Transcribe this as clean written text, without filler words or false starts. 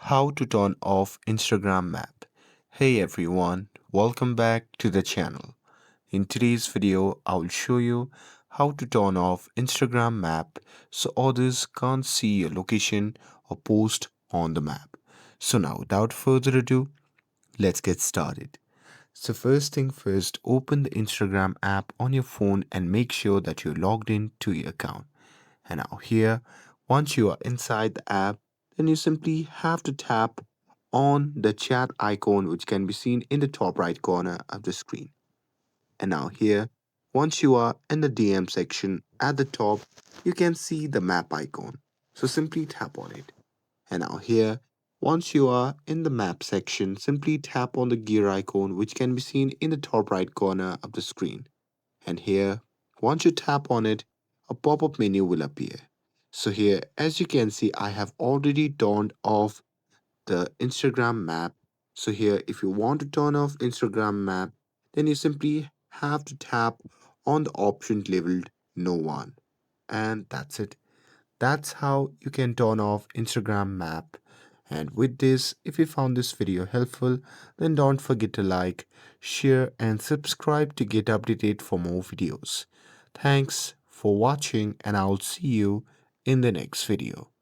How to turn off Instagram map. Hey everyone, welcome back to the channel. In today's video, I will show you how to turn off Instagram map so others can't see your location or post on the map. So now without further ado, let's get started. So first thing first, open the Instagram app on your phone and make sure that you're logged in to your account. And now here, once you are inside the app, then you simply have to tap on the chat icon which can be seen in the top right corner of the screen. And now here, once you are in the DM section at the top, you can see the map icon. So simply tap on it. And now here, once you are in the map section, simply tap on the gear icon which can be seen in the top right corner of the screen. And here, once you tap on it, a pop-up menu will appear. So here, as you can see, I have already turned off the Instagram map. So here, if you want to turn off Instagram map, then you simply have to tap on the option labeled no one. And that's it. That's how you can turn off Instagram map. And with this, if you found this video helpful, then don't forget to like, share and subscribe to get updated for more videos. Thanks for watching and I'll see you in the next video.